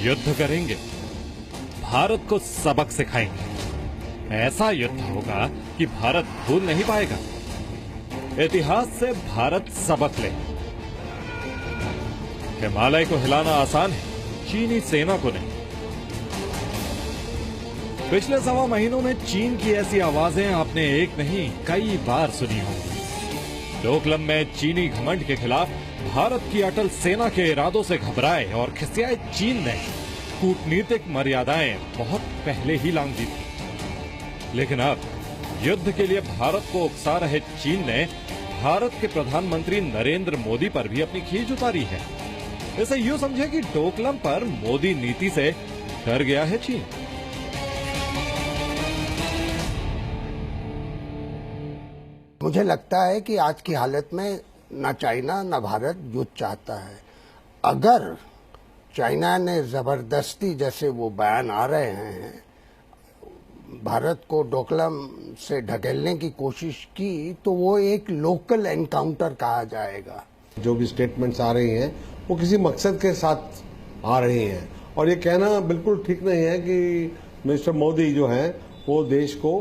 युद्ध करेंगे, भारत को सबक सिखाएंगे। ऐसा युद्ध होगा कि भारत भूल नहीं पाएगा। इतिहास से भारत सबक ले। हिमालय को हिलाना आसान है, चीनी सेना को नहीं। पिछले 1.25 महीनों में चीन की ऐसी आवाजें आपने एक नहीं कई बार सुनी होंगी। डोकलाम में चीनी घमंड के खिलाफ भारत की अटल सेना के इरादों से घबराए और खिसियाए चीन ने कूटनीतिक मर्यादाएं बहुत पहले ही लांघ दी थी। लेकिन अब युद्ध के लिए भारत को उकसा रहे चीन ने भारत के प्रधानमंत्री नरेंद्र मोदी पर भी अपनी खींच उतारी है। इसे यूं समझे कि डोकलाम पर मोदी नीति से डर गया है चीन। मुझे लगता है कि आज की हालत में न चाइना न भारत युद्ध चाहता है। अगर चाइना ने जबरदस्ती, जैसे वो बयान आ रहे हैं, भारत को डोकलाम से ढकेलने की कोशिश की तो वो एक लोकल एनकाउंटर कहा जाएगा। जो भी स्टेटमेंट्स आ रही हैं वो किसी मकसद के साथ आ रही हैं और ये कहना बिल्कुल ठीक नहीं है कि मिस्टर मोदी जो हैं वो देश को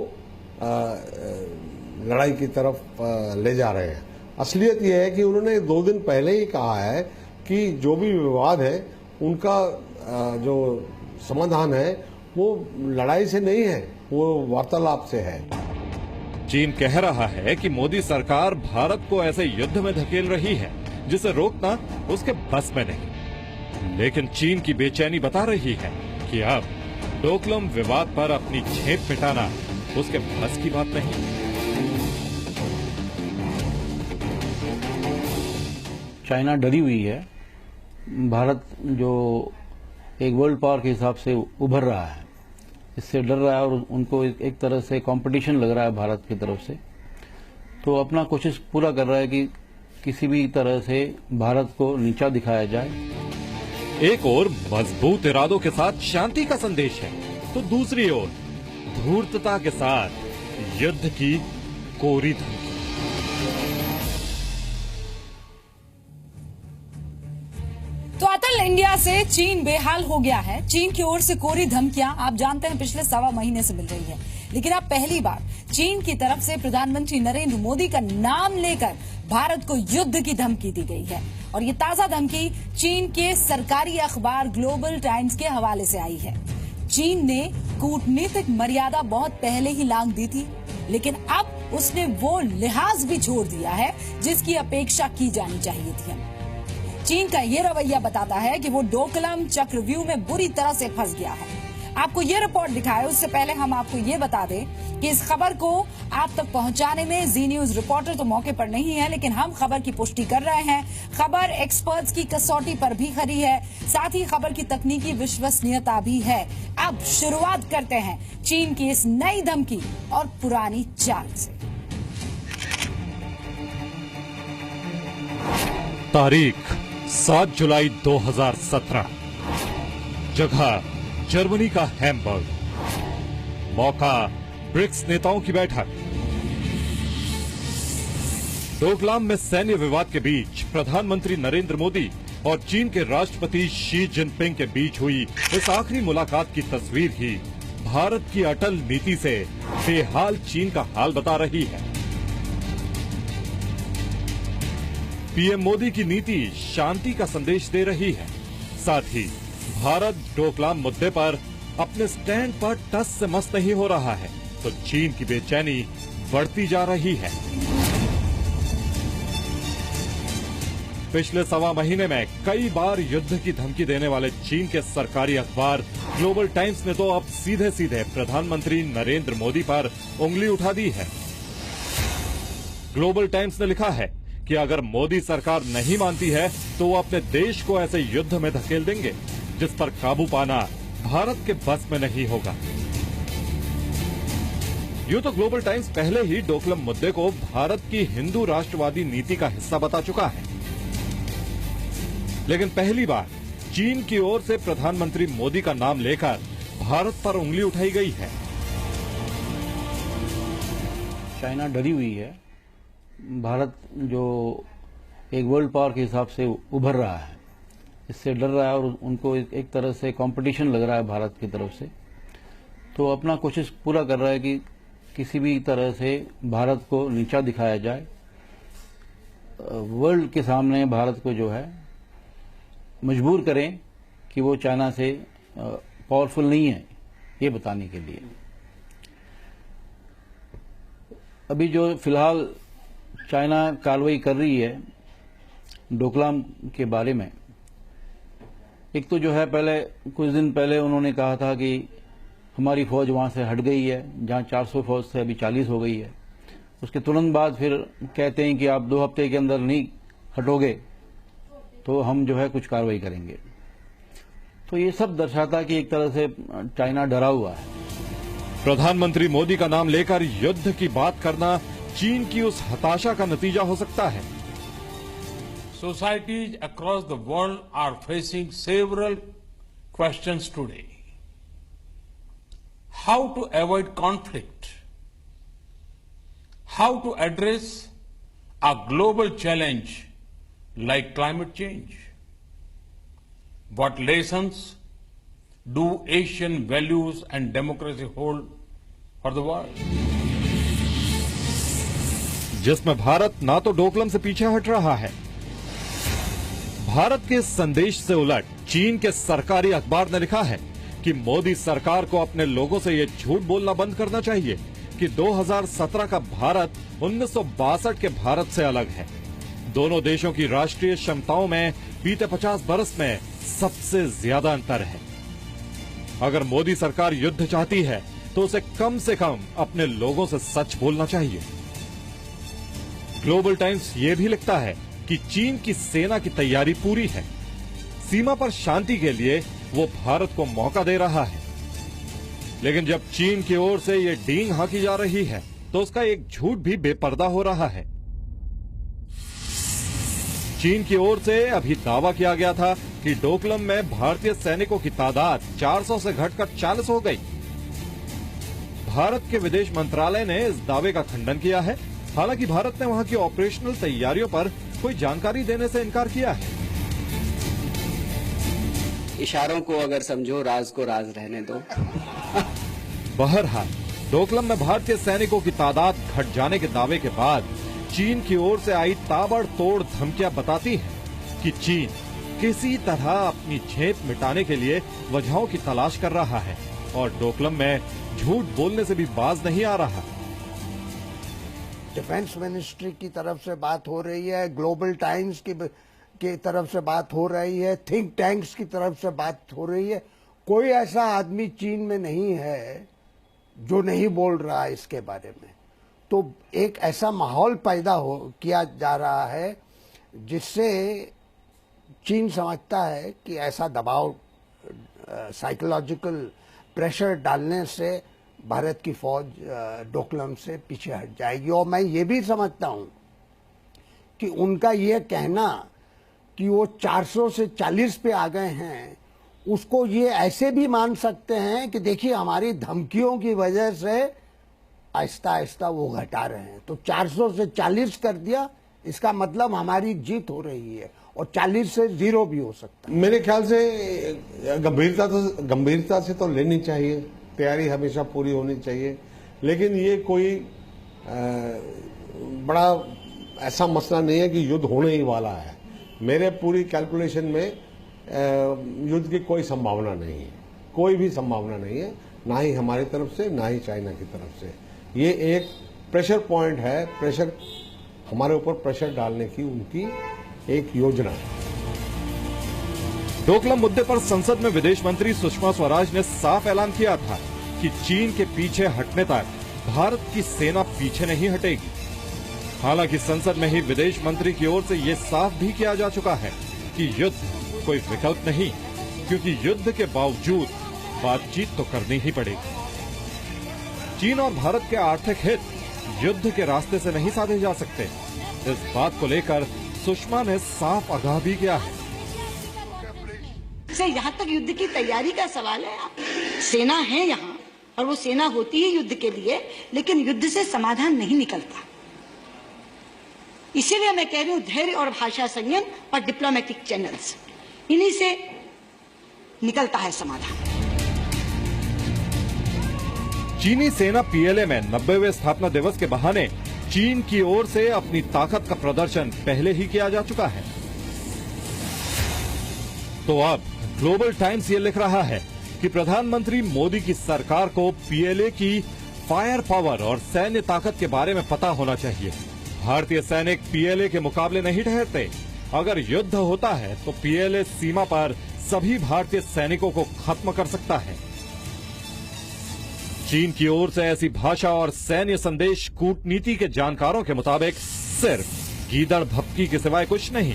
लड़ाई की तरफ ले जा रहे हैं। असलियत यह है कि उन्होंने 2 दिन पहले ही कहा है कि जो भी विवाद है उनका जो समाधान है वो लड़ाई से नहीं है, वो वार्तालाप से है। चीन कह रहा है कि मोदी सरकार भारत को ऐसे युद्ध में धकेल रही है जिसे रोकना उसके बस में नहीं। लेकिन चीन की बेचैनी बता रही है कि अब डोकलाम विवाद पर अपनी झेप मिटाना उसके बस की बात नहीं। चाइना डरी हुई है। भारत जो एक वर्ल्ड पावर के हिसाब से उभर रहा है, इससे डर रहा है और उनको एक तरह से कंपटीशन लग रहा है भारत की तरफ से। तो अपना कोशिश पूरा कर रहा है कि किसी भी तरह से भारत को नीचा दिखाया जाए। एक ओर मजबूत इरादों के साथ शांति का संदेश है तो दूसरी ओर धूर्तता के साथ युद्ध की कोरी धमकी। तो अतल इंडिया से चीन बेहाल हो गया है। चीन की ओर से कोरी धमकियां आप जानते हैं पिछले 1.25 महीने से मिल रही है, लेकिन अब पहली बार चीन की तरफ से प्रधानमंत्री नरेंद्र मोदी का नाम लेकर भारत को युद्ध की धमकी दी गई है। और ये ताजा धमकी चीन के सरकारी अखबार ग्लोबल टाइम्स के हवाले से आई है। चीन ने कूटनीतिक मर्यादा बहुत पहले ही लांघ दी थी, लेकिन अब उसने वो लिहाज भी छोड़ दिया है जिसकी अपेक्षा की जानी चाहिए थी। चीन का ये रवैया बताता है कि वो डोकलाम चक्रव्यूह में बुरी तरह से फंस गया है। आपको ये रिपोर्ट दिखाए उससे पहले हम आपको ये बता दें कि इस खबर को आप तक पहुंचाने में जी न्यूज रिपोर्टर तो मौके पर नहीं है, लेकिन हम खबर की पुष्टि कर रहे हैं। खबर एक्सपर्ट्स की कसौटी पर भी खरी है, साथ ही खबर की तकनीकी विश्वसनीयता भी है। अब शुरुआत करते हैं चीन की इस नई धमकी और पुरानी चाल से। तारीख 7 जुलाई 2017, जगह जर्मनी का हैम्बर्ग, मौका ब्रिक्स नेताओं की बैठक। डोकलाम में सैन्य विवाद के बीच प्रधानमंत्री नरेंद्र मोदी और चीन के राष्ट्रपति शी जिनपिंग के बीच हुई इस आखिरी मुलाकात की तस्वीर ही भारत की अटल नीति से बेहाल चीन का हाल बता रही है। पीएम मोदी की नीति शांति का संदेश दे रही है, साथ ही भारत डोकलाम मुद्दे पर अपने स्टैंड पर टस से मस नहीं हो रहा है, तो चीन की बेचैनी बढ़ती जा रही है। पिछले 1.25 महीने में कई बार युद्ध की धमकी देने वाले चीन के सरकारी अखबार ग्लोबल टाइम्स ने तो अब सीधे सीधे प्रधानमंत्री नरेंद्र मोदी पर उंगली उठा दी है। ग्लोबल टाइम्स ने लिखा है कि अगर मोदी सरकार नहीं मानती है तो वो अपने देश को ऐसे युद्ध में धकेल देंगे जिस पर काबू पाना भारत के बस में नहीं होगा। यूं तो ग्लोबल टाइम्स पहले ही डोकलाम मुद्दे को भारत की हिंदू राष्ट्रवादी नीति का हिस्सा बता चुका है, लेकिन पहली बार चीन की ओर से प्रधानमंत्री मोदी का नाम लेकर भारत पर उंगली उठाई गई है। चाइना डरी हुई है। भारत जो एक वर्ल्ड पावर के हिसाब से उभर रहा है, इससे डर रहा है और उनको एक तरह से कंपटीशन लग रहा है भारत की तरफ से। तो अपना कोशिश पूरा कर रहा है कि किसी भी तरह से भारत को नीचा दिखाया जाए, वर्ल्ड के सामने भारत को जो है मजबूर करें कि वो चाइना से पावरफुल नहीं है, ये बताने के लिए। अभी जो फिलहाल चाइना कार्रवाई कर रही है डोकलाम के बारे में, एक तो जो है पहले कुछ दिन पहले उन्होंने कहा था कि हमारी फौज वहां से हट गई है, जहां 400 फौज से अभी 40 हो गई है। उसके तुरंत बाद फिर कहते हैं कि आप 2 हफ्ते के अंदर नहीं हटोगे तो हम जो है कुछ कार्रवाई करेंगे। तो ये सब दर्शाता है कि एक तरह से चाइना डरा हुआ है। प्रधानमंत्री मोदी का नाम लेकर युद्ध की बात करना चीन की उस हताशा का नतीजा हो सकता है। Societies across the world are facing several questions today. How to avoid conflict? How to address a global challenge like climate change? What lessons do Asian values and democracy hold for the world? जिसमें भारत ना तो डोकलाम से पीछे हट रहा है। भारत के इस संदेश से उलट चीन के सरकारी अखबार ने लिखा है कि मोदी सरकार को अपने लोगों से ये झूठ बोलना बंद करना चाहिए कि 2017 का भारत 1962 के भारत से अलग है। दोनों देशों की राष्ट्रीय क्षमताओं में बीते 50 बरस में सबसे ज्यादा अंतर है। अगर मोदी सरकार युद्ध चाहती है तो उसे कम से कम अपने लोगों से सच बोलना चाहिए। ग्लोबल टाइम्स ये भी लिखता है कि चीन की सेना की तैयारी पूरी है। सीमा पर शांति के लिए वो भारत को मौका दे रहा है। लेकिन जब चीन की ओर से ये डींग हाकी जा रही है तो उसका एक झूठ भी बेपर्दा हो रहा है। चीन की ओर से अभी दावा किया गया था कि डोकलाम में भारतीय सैनिकों की तादाद 400 से घटकर 40 हो गई। भारत के विदेश मंत्रालय ने इस दावे का खंडन किया है। हालांकि भारत ने वहां की ऑपरेशनल तैयारियों पर कोई जानकारी देने से इनकार किया है। इशारों को अगर समझो, राज को राज रहने दो। बहरहाल डोकलाम में भारतीय सैनिकों की तादाद घट जाने के दावे के बाद चीन की ओर से आई ताबड़तोड़ धमकियां बताती हैं कि चीन किसी तरह अपनी झेप मिटाने के लिए वजहों की तलाश कर रहा है और डोकलाम में झूठ बोलने से भी बाज नहीं आ रहा। डिफेंस मिनिस्ट्री की तरफ से बात हो रही है, ग्लोबल टाइम्स की तरफ से बात हो रही है, थिंक टैंक्स की तरफ से बात हो रही है। कोई ऐसा आदमी चीन में नहीं है जो नहीं बोल रहा है इसके बारे में। तो एक ऐसा माहौल पैदा किया जा रहा है जिससे चीन समझता है कि ऐसा दबाव, साइकोलॉजिकल प्रेशर डालने से भारत की फौज डोकलाम से पीछे हट जाएगी। और मैं ये भी समझता हूं कि उनका ये कहना कि वो 400 से 40 पे आ गए हैं, उसको ये ऐसे भी मान सकते हैं कि देखिए हमारी धमकियों की वजह से आहिस्ता आहिस्ता वो घटा रहे हैं। तो 400 से 40 कर दिया, इसका मतलब हमारी जीत हो रही है, और 40 से 0 भी हो सकता है। मेरे ख्याल से गंभीरता से तो लेनी चाहिए, तैयारी हमेशा पूरी होनी चाहिए। लेकिन ये कोई बड़ा ऐसा मसला नहीं है कि युद्ध होने ही वाला है। मेरे पूरी कैलकुलेशन में युद्ध की कोई संभावना नहीं है, कोई भी संभावना नहीं है, ना ही हमारी तरफ से ना ही चाइना की तरफ से। ये एक प्रेशर पॉइंट है, प्रेशर हमारे ऊपर प्रेशर डालने की उनकी एक योजना है। डोकलाम मुद्दे पर संसद में विदेश मंत्री सुषमा स्वराज ने साफ ऐलान किया था कि चीन के पीछे हटने तक भारत की सेना पीछे नहीं हटेगी। हालांकि संसद में ही विदेश मंत्री की ओर से ये साफ भी किया जा चुका है कि युद्ध कोई विकल्प नहीं, क्योंकि युद्ध के बावजूद बातचीत तो करनी ही पड़ेगी। चीन और भारत के आर्थिक हित युद्ध के रास्ते से नहीं साधे जा सकते। इस बात को लेकर सुषमा ने साफ आगाह भी किया है। यहाँ तक युद्ध की तैयारी का सवाल है, सेना है यहाँ और वो सेना होती है युद्ध के लिए, लेकिन युद्ध से समाधान नहीं निकलता। इसीलिए मैं कह रही हूँ धैर्य और भाषा संयम और डिप्लोमेटिक चैनल्स, इन्हीं से निकलता है समाधान। चीनी सेना पीएलए में 90वें स्थापना दिवस के बहाने चीन की ओर से अपनी ताकत का प्रदर्शन पहले ही किया जा चुका है। तो अब ग्लोबल टाइम्स ये लिख रहा है कि प्रधानमंत्री मोदी की सरकार को पीएलए की फायर पावर और सैन्य ताकत के बारे में पता होना चाहिए। भारतीय सैनिक पीएलए के मुकाबले नहीं ठहरते। अगर युद्ध होता है तो पीएलए सीमा पर सभी भारतीय सैनिकों को खत्म कर सकता है। चीन की ओर से ऐसी भाषा और सैन्य संदेश कूटनीति के जानकारों के मुताबिक सिर्फ गीदड़ भपकी के सिवाय कुछ नहीं।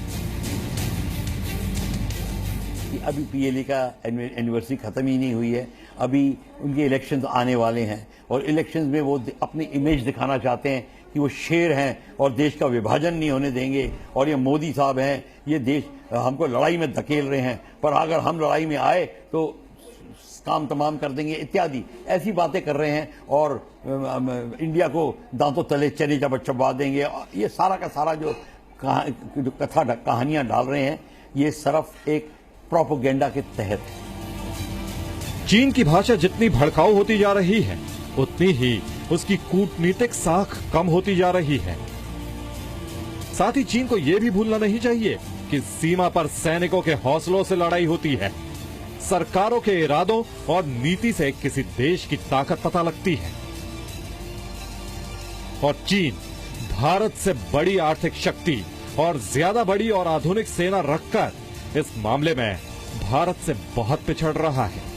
अभी पीएलए का एनिवर्सरी खत्म ही नहीं हुई है, अभी उनके इलेक्शंस आने वाले हैं और इलेक्शंस में वो अपनी इमेज दिखाना चाहते हैं कि वो शेर हैं और देश का विभाजन नहीं होने देंगे और ये मोदी साहब हैं, ये देश हमको लड़ाई में धकेल रहे हैं, पर अगर हम लड़ाई में आए तो काम तमाम कर देंगे इत्यादि ऐसी बातें कर रहे हैं और इंडिया को दांतों तले चने चबा देंगे। ये सारा का सारा जो कथा कहानियां डाल रहे हैं ये सिर्फ एक प्रोपेगेंडा के तहत है। चीन की भाषा जितनी भड़काऊ होती जा रही है उतनी ही उसकी कूटनीतिक साख कम होती जा रही है। साथ ही चीन को यह भी भूलना नहीं चाहिए कि सीमा पर सैनिकों के हौसलों से लड़ाई होती है। सरकारों के इरादों और नीति से किसी देश की ताकत पता लगती है और चीन भारत से बड़ी आर्थिक शक्ति और ज्यादा बड़ी और आधुनिक सेना रखकर इस मामले में भारत से बहुत पिछड़ रहा है।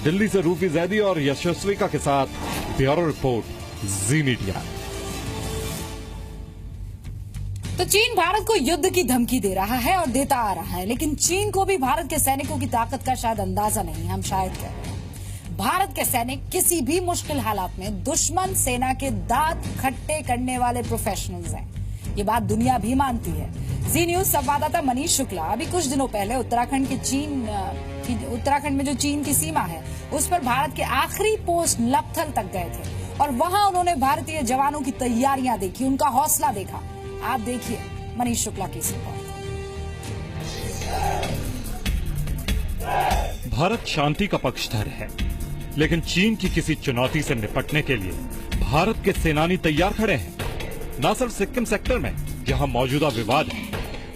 दिल्ली से रूफी जैदी और यशस्विका के साथ ब्यूरो रिपोर्ट, जी मीडिया। तो चीन भारत को युद्ध की धमकी दे रहा है और देता आ रहा है, लेकिन चीन को भी भारत के सैनिकों की ताकत का शायद अंदाजा नहीं। हम शायद कह रहे हैं भारत के सैनिक किसी भी मुश्किल हालात में दुश्मन सेना के दांत खट्टे करने वाले प्रोफेशनल्स हैं। ये बात दुनिया भी मानती है। जी न्यूज संवाददाता मनीष शुक्ला अभी कुछ दिनों पहले उत्तराखंड में जो चीन की सीमा है उस पर भारत के आखिरी पोस्ट लपथल तक गए थे और वहां उन्होंने भारतीय जवानों की तैयारियां देखी, उनका हौसला देखा। आप देखिए मनीष शुक्ला की रिपोर्ट। भारत शांति का पक्षधर है, लेकिन चीन की किसी चुनौती से निपटने के लिए भारत के सेनानी तैयार खड़े हैं। न सिर्फ सिक्किम सेक्टर में जहां मौजूदा विवाद है,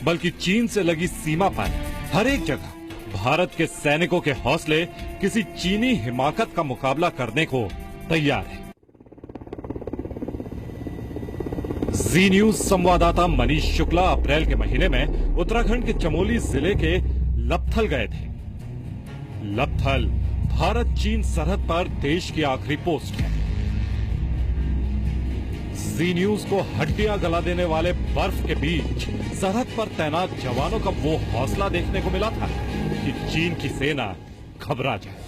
बल्कि चीन से लगी सीमा पर हर एक जगह भारत के सैनिकों के हौसले किसी चीनी हिमाकत का मुकाबला करने को तैयार है। जी न्यूज संवाददाता मनीष शुक्ला अप्रैल के महीने में उत्तराखंड के चमोली जिले के लपथल गए थे। लपथल भारत चीन सरहद पर देश की आखिरी पोस्ट है। जी न्यूज को हड्डियां गला देने वाले बर्फ के बीच सरहद पर तैनात जवानों का वो हौसला देखने को मिला था कि चीन की सेना घबरा जाए।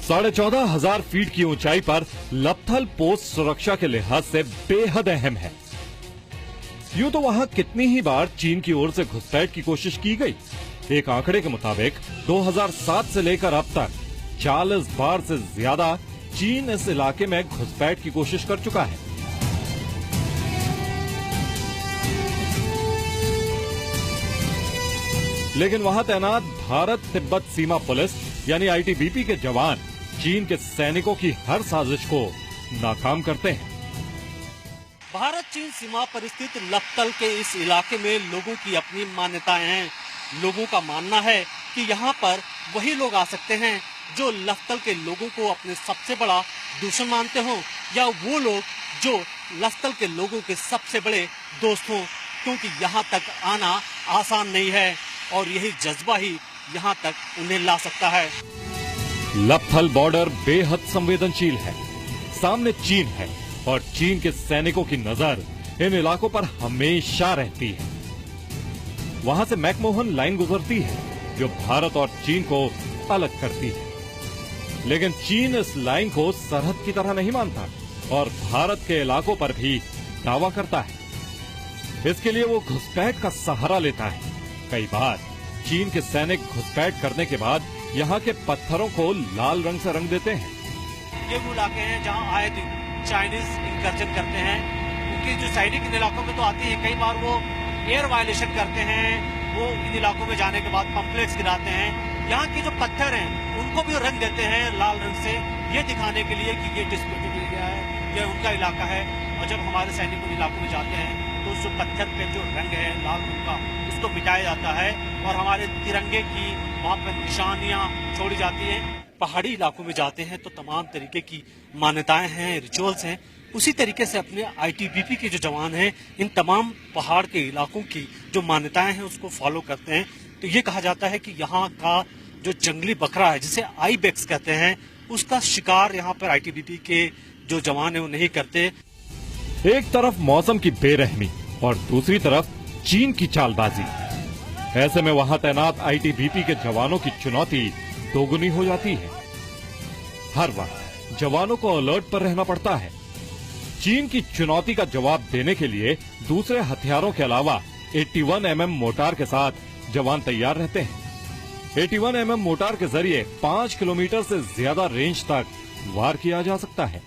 14,500 फीट की ऊंचाई पर लपथल पोस्ट सुरक्षा के लिहाज से बेहद अहम है। यूं तो वहां कितनी ही बार चीन की ओर से घुसपैठ की कोशिश की गई। एक आंकड़े के मुताबिक 2007 से लेकर अब तक 40 बार से ज्यादा चीन इस इलाके में घुसपैठ की कोशिश कर चुका है। लेकिन वहां तैनात भारत तिब्बत सीमा पुलिस यानी आईटीबीपी के जवान चीन के सैनिकों की हर साजिश को नाकाम करते हैं। भारत चीन सीमा पर स्थित लपतल के इस इलाके में लोगों की अपनी मान्यताएं हैं। लोगों का मानना है कि यहाँ पर वही लोग आ सकते हैं जो लपतल के लोगों को अपने सबसे बड़ा दुश्मन मानते हों या वो लोग जो लपतल के लोगों के सबसे बड़े दोस्त हों, क्योंकि यहाँ तक आना आसान नहीं है और यही जज्बा ही यहाँ तक उन्हें ला सकता है। लपथल बॉर्डर बेहद संवेदनशील है। सामने चीन है और चीन के सैनिकों की नजर इन इलाकों पर हमेशा रहती है। वहां से मैकमोहन लाइन गुजरती है जो भारत और चीन को अलग करती है। लेकिन चीन इस लाइन को सरहद की तरह नहीं मानता और भारत के इलाकों पर भी दावा करता है। इसके लिए वो घुसपैठ का सहारा लेता है। कई बार चीन के सैनिक घुसपैठ करने के बाद यहाँ के पत्थरों को लाल रंग से रंग देते हैं। ये वो इलाके हैं जहाँ आए दिन चाइनीज इनकर्जन करते हैं क्योंकि जो सैनिक इन इलाकों में तो आते हैं, कई बार वो एयर वायलेशन करते हैं, वो इन इलाकों में जाने के बाद पम्पलेट्स गिराते हैं। यहाँ के जो पत्थर हैं उनको भी रंग देते हैं लाल रंग से, ये दिखाने के लिए कि ये डिस्प्यूटेड एरिया है, ये उनका इलाका है। और जब हमारे सैनिक उन इलाकों में जाते हैं तो उस जो पत्थर पे जो रंग है लाल रंग का, उसको मिटाया जाता है और हमारे तिरंगे की वहाँ पर निशानियाँ छोड़ी जाती हैं। पहाड़ी इलाकों में जाते हैं तो तमाम तरीके की मान्यताएं हैं, रिचुअल्स हैं। उसी तरीके से अपने आईटीबीपी के जो जवान हैं इन तमाम पहाड़ के इलाकों की जो मान्यताएं हैं उसको फॉलो करते हैं। तो ये कहा जाता है कि यहाँ का जो जंगली बकरा है जिसे आईबेक्स कहते हैं, उसका शिकार यहाँ पर आईटीबीपी के जो जवान है वो नहीं करते। एक तरफ मौसम की बेरहमी और दूसरी तरफ चीन की चालबाजी। ऐसे में वहां तैनात आईटीबीपी के जवानों की चुनौती दोगुनी हो जाती है। हर वक्त जवानों को अलर्ट पर रहना पड़ता है। चीन की चुनौती का जवाब देने के लिए दूसरे हथियारों के अलावा 81 mm मोर्टार के साथ जवान तैयार रहते हैं। 81 mm मोर्टार के जरिए 5 किलोमीटर से ज्यादा रेंज तक वार किया जा सकता है।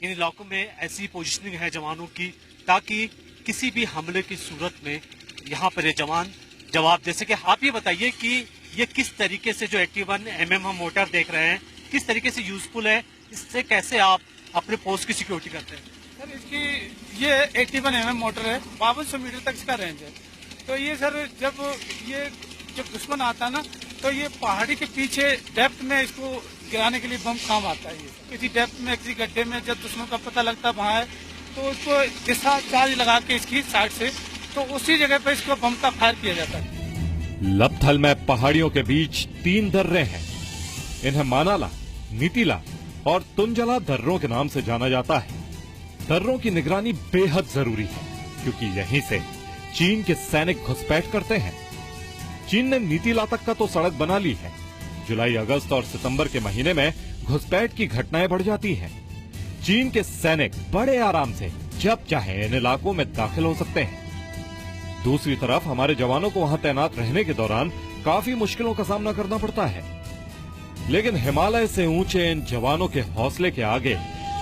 इन इलाकों में ऐसी पोजीशनिंग है जवानों की ताकि किसी भी हमले की सूरत में यहाँ पर ये जवान जवाब दे सके। आप ये बताइए कि ये किस तरीके से जो 81 mm हम मोर्टार देख रहे हैं किस तरीके से यूजफुल है, इससे कैसे आप अपने पोस्ट की सिक्योरिटी करते हैं? सर इसकी ये 81 mm मोटर है, 5200 मीटर तक इसका रेंज है। तो ये सर जब दुश्मन आता है ना तो ये पहाड़ी के पीछे डेप्थ में इसको गिराने के लिए बम काम आता है। ये किसी डेप्थ में किसी गड्ढे में जब दुश्मन का पता लगता वहाँ है तो उसको दिशा चार्ज लगा के इसकी साइड से तो उसी जगह पर इसको बम का फायर किया जाता है। लपथल में पहाड़ियों के बीच 3 दर्रे हैं। इन्हें मानाला, नीतीला और तुंजला दर्रों के नाम से जाना जाता है। दर्रों की निगरानी बेहद जरूरी है क्योंकि यहीं से चीन के सैनिक घुसपैठ करते हैं। चीन ने नीतीला तक का तो सड़क बना ली है। जुलाई, अगस्त और सितंबर के महीने में घुसपैठ की घटनाएं बढ़ जाती हैं। चीन के सैनिक बड़े आराम से जब चाहे इन इलाकों में दाखिल हो सकते हैं। दूसरी तरफ हमारे जवानों को वहां तैनात रहने के दौरान काफी मुश्किलों का सामना करना पड़ता है। लेकिन हिमालय से ऊंचे इन जवानों के हौसले के आगे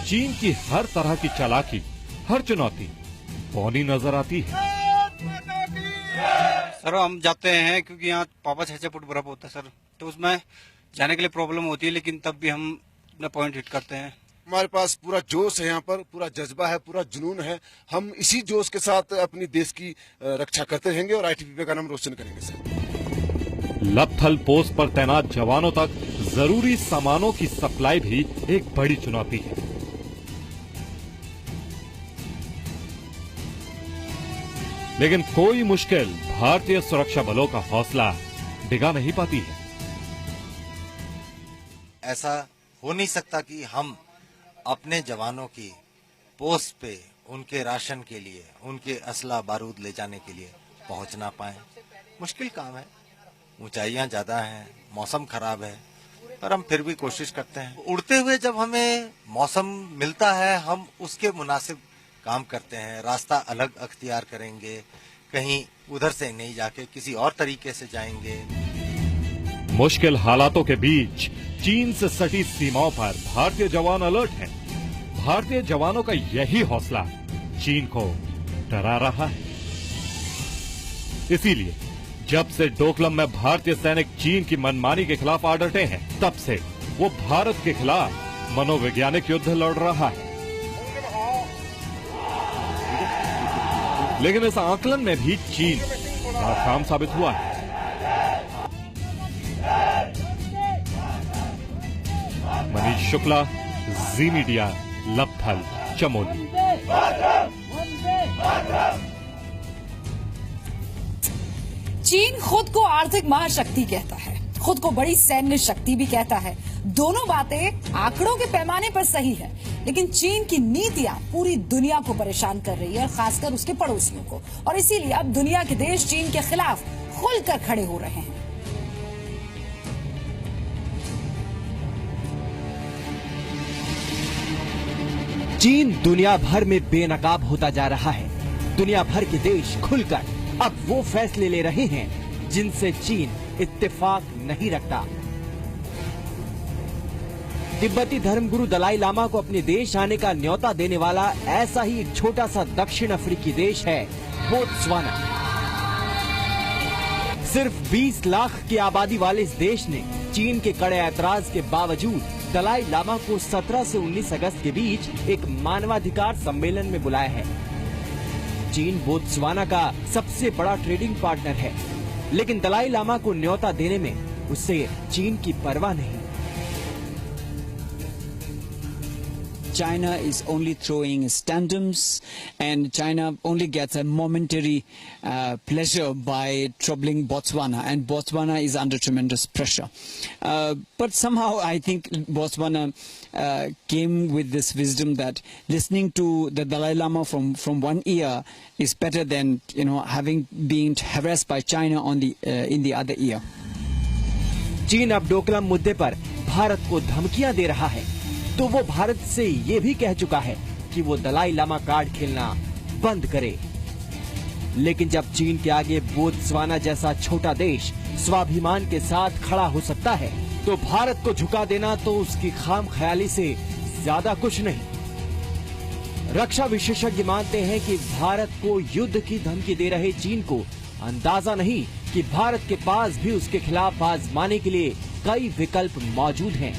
चीन की हर तरह की चालाकी, हर चुनौती पौनी नजर आती है। सर हम जाते हैं क्योंकि यहाँ 5-6 फुट बर्फ होता है सर, तो उसमें जाने के लिए प्रॉब्लम होती है, लेकिन तब भी हम अपना पॉइंट हिट करते हैं। हमारे पास पूरा जोश है, यहाँ पर पूरा जज्बा है, पूरा जुनून है। हम इसी जोश के साथ अपनी देश की रक्षा करते रहेंगे और आईटीबीपी का नाम रोशन करेंगे सर। लपथल पोस्ट पर तैनात जवानों तक जरूरी सामानों की सप्लाई भी एक बड़ी चुनौती है। लेकिन कोई मुश्किल भारतीय सुरक्षा बलों का हौसला डिगा नहीं पाती है। ऐसा हो नहीं सकता कि हम अपने जवानों की पोस्ट पे उनके राशन के लिए, उनके असला बारूद ले जाने के लिए पहुंच ना पाए। मुश्किल काम है, ऊंचाइयां ज्यादा हैं, मौसम खराब है, पर हम फिर भी कोशिश करते हैं। उड़ते हुए जब हमें मौसम मिलता है हम उसके मुनासिब काम करते हैं। रास्ता अलग अख्तियार करेंगे, कहीं उधर से नहीं जाके किसी और तरीके से जाएंगे। मुश्किल हालातों के बीच चीन से सटी सीमाओं पर भारतीय जवान अलर्ट हैं। भारतीय जवानों का यही हौसला चीन को डरा रहा है। इसीलिए जब से डोकलम में भारतीय सैनिक चीन की मनमानी के खिलाफ आ डटे हैं, तब से वो भारत के खिलाफ मनोवैज्ञानिक युद्ध लड़ रहा है। लेकिन इस आकलन में भी चीन नाकाम साबित हुआ है। मनीष शुक्ला, जी मीडिया, लपथल, चमोली। चीन खुद को आर्थिक महाशक्ति कहता है, खुद को बड़ी सैन्य शक्ति भी कहता है। दोनों बातें आंकड़ों के पैमाने पर सही है, लेकिन चीन की नीतियां पूरी दुनिया को परेशान कर रही है, खासकर उसके पड़ोसियों को। और इसीलिए अब दुनिया के देश चीन के खिलाफ खुलकर खड़े हो रहे हैं। चीन दुनिया भर में बेनकाब होता जा रहा है। दुनिया भर के देश खुलकर अब वो फैसले ले रहे हैं जिनसे चीन इत्तेफाक नहीं रखता। तिब्बती धर्मगुरु दलाई लामा को अपने देश आने का न्योता देने वाला ऐसा ही एक छोटा सा दक्षिण अफ्रीकी देश है बोत्सवाना। सिर्फ 20 लाख की आबादी वाले इस देश ने चीन के कड़े ऐतराज के बावजूद दलाई लामा को 17 से 19 अगस्त के बीच एक मानवाधिकार सम्मेलन में बुलाया है। चीन बोत्सवाना का सबसे बड़ा ट्रेडिंग पार्टनर है, लेकिन दलाई लामा को न्योता देने में उससे चीन की परवाह नहीं। China is only throwing tantrums, and China only gets a momentary pleasure by troubling Botswana, and Botswana is under tremendous pressure. But somehow I think Botswana came with this wisdom that listening to the Dalai Lama from one ear is better than having been harassed by China on the in the other ear. चीन अब डोकलाम मुद्दे पर भारत को धमकियां दे रहा है, तो वो भारत से ये भी कह चुका है कि वो दलाई लामा कार्ड खेलना बंद करे। लेकिन जब चीन के आगे बोत्सवाना जैसा छोटा देश स्वाभिमान के साथ खड़ा हो सकता है, तो भारत को झुका देना तो उसकी खाम ख्याली से ज्यादा कुछ नहीं। रक्षा विशेषज्ञ मानते हैं कि भारत को युद्ध की धमकी दे रहे चीन को अंदाजा नहीं कि भारत के पास भी उसके खिलाफ आजमाने के लिए कई विकल्प मौजूद हैं।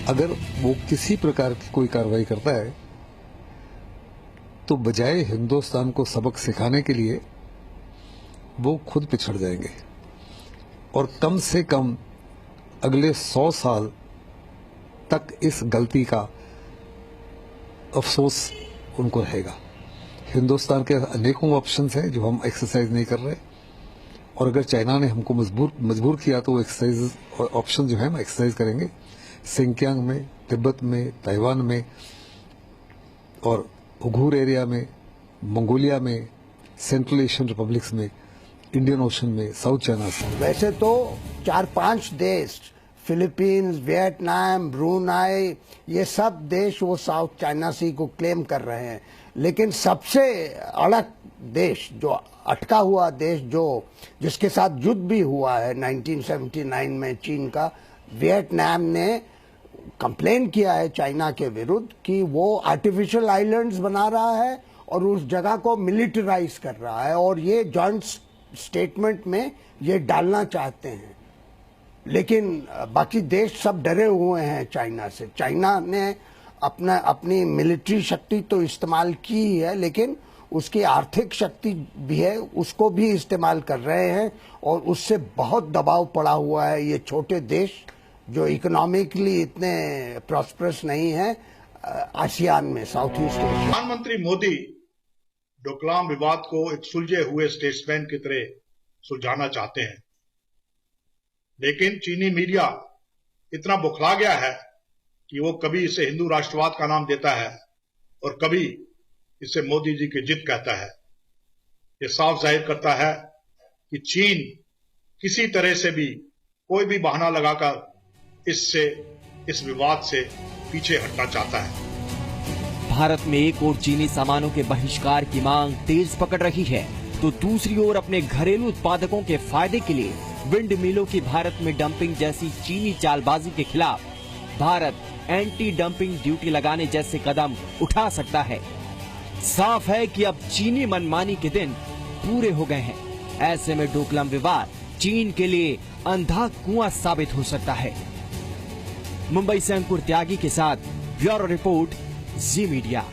अगर वो किसी प्रकार की कोई कार्रवाई करता है तो बजाय हिंदुस्तान को सबक सिखाने के लिए वो खुद पिछड़ जाएंगे और कम से कम अगले 100 साल तक इस गलती का अफसोस उनको रहेगा। हिंदुस्तान के अनेकों ऑप्शंस हैं जो हम एक्सरसाइज नहीं कर रहे, और अगर चाइना ने हमको मजबूर किया तो वो एक्सरसाइज ऑप्शन जो है हम एक्सरसाइज करेंगे। सिंकियांग में, तिब्बत में, ताइवान में और उइघुर एरिया में, मंगोलिया में, सेंट्रल एशियन रिपब्लिक्स में, इंडियन ओशन में, साउथ चाइना सी। वैसे तो 4-5 देश, फिलीपींस, वियतनाम, ब्रुनाई, ये सब देश वो साउथ चाइना सी को क्लेम कर रहे हैं, लेकिन सबसे अलग देश, जो अटका हुआ देश, जिसके साथ युद्ध भी हुआ है 1979 में चीन का, वियतनाम ने कंप्लेन किया है चाइना के विरुद्ध कि वो आर्टिफिशियल आइलैंड्स बना रहा है और उस जगह को मिलिटराइज कर रहा है, और ये जॉइंट स्टेटमेंट में ये डालना चाहते हैं। लेकिन बाकी देश सब डरे हुए हैं चाइना से। चाइना ने अपनी मिलिट्री शक्ति तो इस्तेमाल की ही है, लेकिन उसकी आर्थिक शक्ति भी है, उसको भी इस्तेमाल कर रहे हैं, और उससे बहुत दबाव पड़ा हुआ है ये छोटे देश जो इकोनॉमिकली इतने प्रॉस्परस नहीं है आसियान में, साउथ ईस्ट एशिया। प्रधानमंत्री मोदी डोकलाम विवाद को एक सुलझे हुए स्टेट्समैन की तरह सुलझाना चाहते हैं, लेकिन चीनी मीडिया इतना बुखला गया है कि वो कभी इसे हिंदू राष्ट्रवाद का नाम देता है और कभी इसे मोदी जी की जिद कहता है। ये साफ जाहिर करता है कि चीन किसी तरह से भी कोई भी बहाना लगाकर इस विवाद से पीछे हटना चाहता है। भारत में एक ओर चीनी सामानों के बहिष्कार की मांग तेज पकड़ रही है, तो दूसरी ओर अपने घरेलू उत्पादकों के फायदे के लिए विंड मिलों की भारत में डंपिंग जैसी चीनी चालबाजी के खिलाफ भारत एंटी डंपिंग ड्यूटी लगाने जैसे कदम उठा सकता है। साफ है कि अब चीनी मनमानी के दिन पूरे हो गए हैं। ऐसे में डोकलाम विवाद चीन के लिए अंधा कुआं साबित हो सकता है। मुंबई से अंकुर त्यागी के साथ ब्यूरो रिपोर्ट, जी मीडिया।